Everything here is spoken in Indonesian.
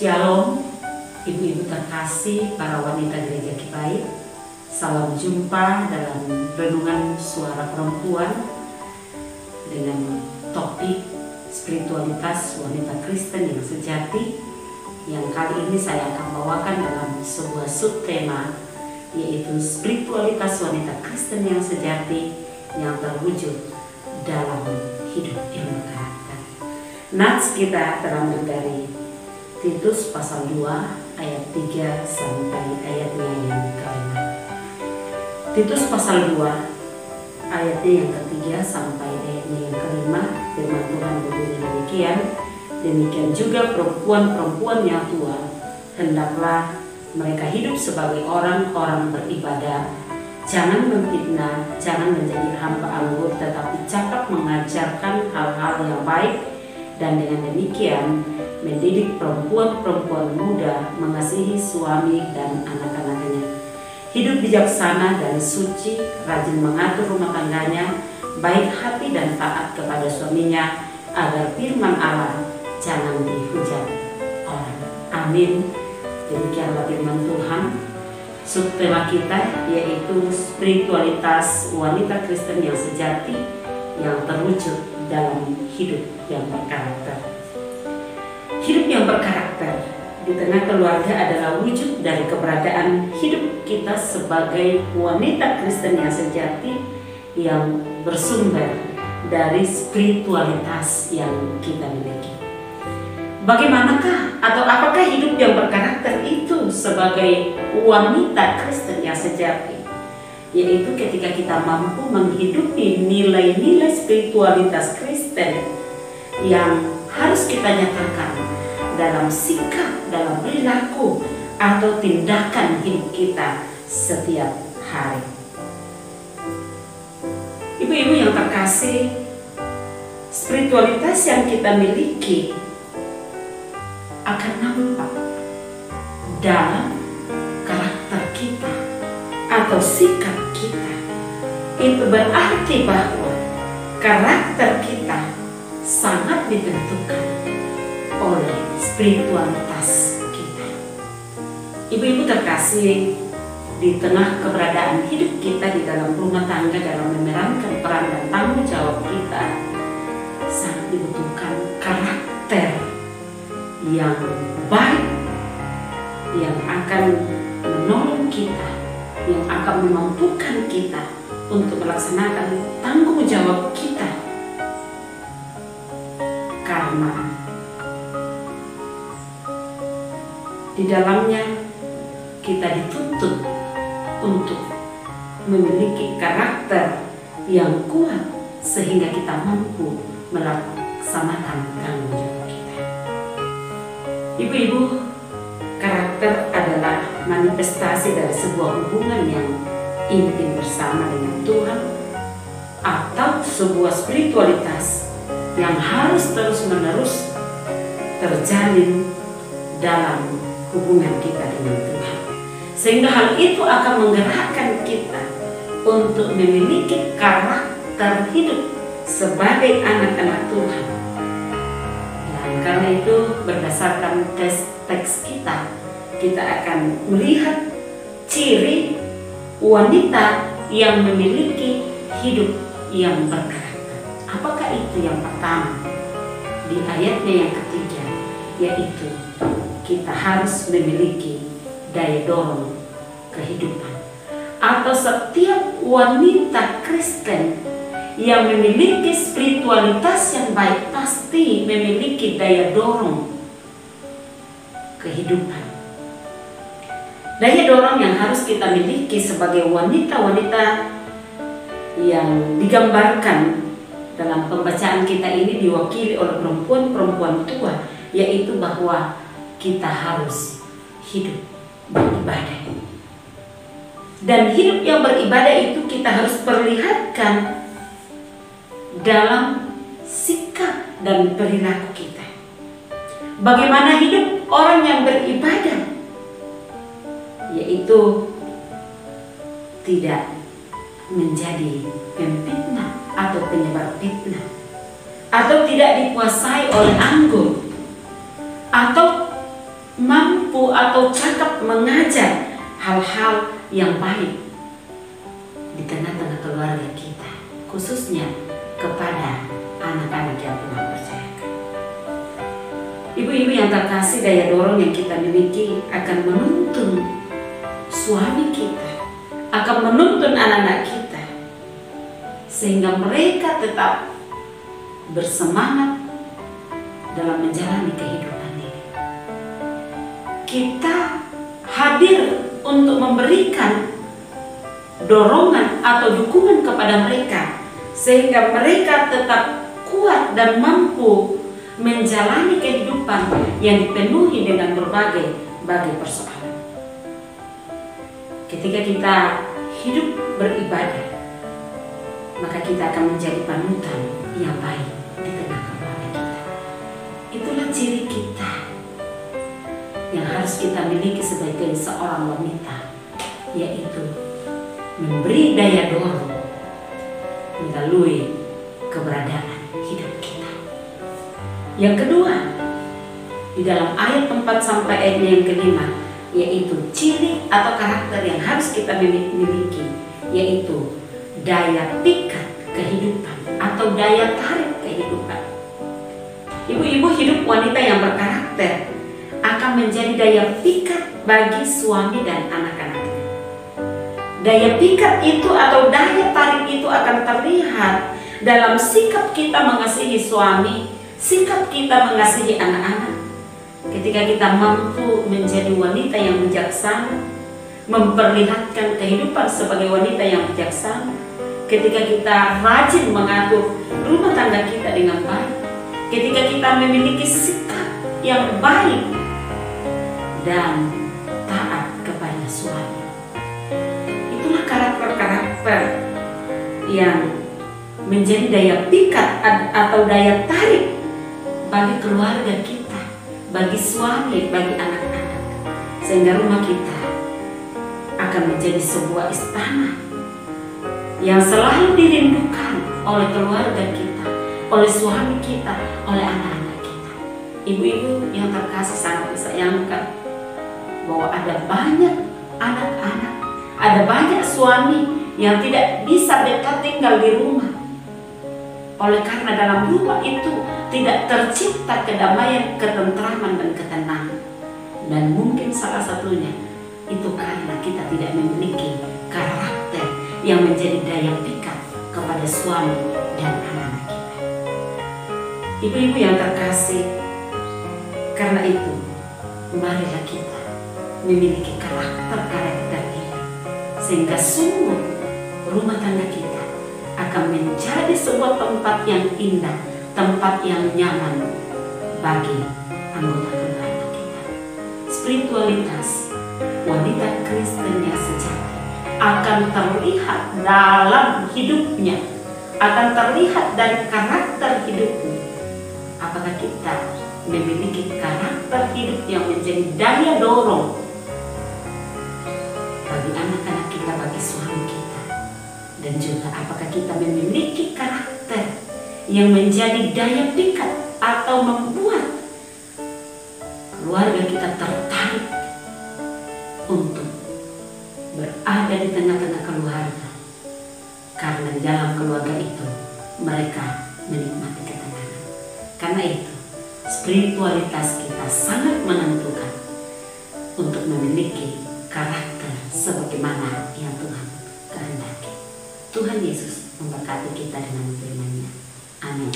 Shalom, ibu-ibu terkasih, para wanita gereja Kibait. Salam jumpa dalam renungan suara perempuan dengan topik spiritualitas wanita Kristen yang sejati, yang kali ini saya akan bawakan dalam sebuah subtema, yaitu spiritualitas wanita Kristen yang sejati yang terwujud dalam hidup yang berkarakter. Nats kita terambil dari Titus pasal 2 ayat 3 sampai ayatnya yang kelima. Titus pasal 2 ayatnya yang ketiga sampai ayatnya yang kelima, firman Tuhan berbunyi demikian. Demikian juga perempuan-perempuan yang tua, hendaklah mereka hidup sebagai orang-orang beribadah. Jangan memfitnah, jangan menjadi hamba anggur, tetapi cakap mengajarkan hal-hal yang baik, dan dengan demikian mendidik perempuan-perempuan muda mengasihi suami dan anak-anaknya. Hidup bijaksana dan suci, rajin mengatur rumah tangganya, baik hati dan taat kepada suaminya, agar firman Allah jangan dihujat orang. Amin. Demikianlah firman Tuhan. Subtema kita yaitu spiritualitas wanita Kristen yang sejati yang terwujud dalam hidup yang berkarakter. Hidup yang berkarakter di tengah keluarga adalah wujud dari keberadaan hidup kita sebagai wanita Kristen yang sejati yang bersumber dari spiritualitas yang kita miliki. Bagaimanakah atau apakah hidup yang berkarakter itu sebagai wanita Kristen yang sejati? Yaitu ketika kita mampu menghidupi nilai-nilai spiritualitas Kristen yang harus kita nyatakan dalam sikap, dalam perilaku, atau tindakan hidup kita setiap hari. Ibu-ibu yang terkasih, spiritualitas yang kita miliki akan nampak dalam karakter kita atau sikap kita. Itu berarti bahwa karakter kita sangat ditentukan oleh spiritualitas kita. Ibu-ibu terkasih, di tengah keberadaan hidup kita di dalam rumah tangga, dalam memerankan peran dan tanggung jawab kita, sangat dibutuhkan karakter yang baik, yang akan menolong kita, yang akan memampukan kita untuk melaksanakan tanggung jawab kita. Karena di dalamnya kita dituntut untuk memiliki karakter yang kuat sehingga kita mampu melaksanakan tanggung jawab kita. Ibu-ibu, karakter adalah manifestasi dari sebuah hubungan yang intim bersama dengan Tuhan atau sebuah spiritualitas yang harus terus-menerus terjalin dalam hubungan kita dengan Tuhan. Sehingga hal itu akan menggerakkan kita untuk memiliki karakter hidup sebagai anak-anak Tuhan. Dan karena itu berdasarkan teks kita akan melihat ciri wanita yang memiliki hidup yang berkarakter. Apakah itu? Yang pertama, di ayatnya yang ketiga, yaitu kita harus memiliki daya dorong kehidupan. Atau setiap wanita Kristen yang memiliki spiritualitas yang baik pasti memiliki daya dorong kehidupan. Daya dorong yang harus kita miliki sebagai wanita-wanita yang digambarkan dalam pembacaan kita ini diwakili oleh perempuan-perempuan tua, yaitu bahwa kita harus hidup beribadah. Dan hidup yang beribadah itu kita harus perlihatkan dalam sikap dan perilaku kita. Bagaimana hidup orang yang beribadah? Yaitu tidak menjadi pemfitnah atau penyebar fitnah, atau tidak dikuasai oleh anggur, atau mampu atau cakap mengajar hal-hal yang baik di tengah-tengah keluarga kita, khususnya kepada anak-anak yang Tuhan percayakan. Ibu-ibu yang terkasih, daya dorong yang kita miliki akan menuntun suami kita, akan menuntun anak-anak kita, sehingga mereka tetap bersemangat dalam menjalani kehidupan ini. Kita hadir untuk memberikan dorongan atau dukungan kepada mereka, sehingga mereka tetap kuat dan mampu menjalani kehidupan yang dipenuhi dengan berbagai persoalan. Ketika kita hidup beribadah, maka kita akan menjadi panutan yang baik di tengah keluarga kita. Itulah ciri kita yang harus kita miliki sebagai seorang wanita, yaitu memberi daya dorong melalui keberadaan hidup kita. Yang kedua, di dalam ayat 4 sampai ayatnya yang kelima, yaitu ciri atau karakter yang harus kita miliki, yaitu daya pikat kehidupan atau daya tarik kehidupan. Ibu-ibu, hidup wanita yang berkarakter akan menjadi daya pikat bagi suami dan anak-anaknya. Daya pikat itu atau daya tarik itu akan terlihat dalam sikap kita mengasihi suami, sikap kita mengasihi anak-anak. Ketika kita mampu menjadi wanita yang bijaksana, memperlihatkan kehidupan sebagai wanita yang bijaksana, ketika kita rajin mengatur rumah tangga kita dengan baik, ketika kita memiliki sikap yang baik dan taat kepada suami. Itulah karakter-karakter yang menjadi daya pikat atau daya tarik bagi keluarga kita, bagi suami, bagi anak-anak, sehingga rumah kita akan menjadi sebuah istana yang selalu dirindukan oleh keluarga kita, oleh suami kita, oleh anak-anak kita. Ibu-ibu yang terkasih, sangat disayangkan bahwa ada banyak anak-anak, ada banyak suami yang tidak bisa betah tinggal di rumah, oleh karena dalam rumah itu tidak tercipta kedamaian, ketentraman, dan ketenangan. Dan mungkin salah satunya itu karena kita tidak memiliki karakter yang menjadi daya pikat kepada suami dan anak-anak kita. Ibu-ibu yang terkasih, karena itu marilah kita memiliki karakter-karakter ini, sehingga sungguh rumah tangga kita akan menjadi sebuah tempat yang indah, tempat yang nyaman bagi anggota keluarga kita. Spiritualitas wanita Kristen yang sejati akan terlihat dalam hidupnya, akan terlihat dari karakter hidupnya. Apakah kita memiliki karakter hidup yang menjadi daya dorong bagi anak-anak kita, bagi suami kita, dan juga apakah kita memiliki karakter yang menjadi daya pikat atau membuat keluarga kita tertarik untuk berada di tengah-tengah keluarga, karena di dalam keluarga itu mereka menikmati ketenangan. Karena itu spiritualitas kita sangat menentukan untuk memiliki karakter sebagaimana yang Tuhan kehendaki. Tuhan Yesus memberkati kita dengan firman-Nya. Amin.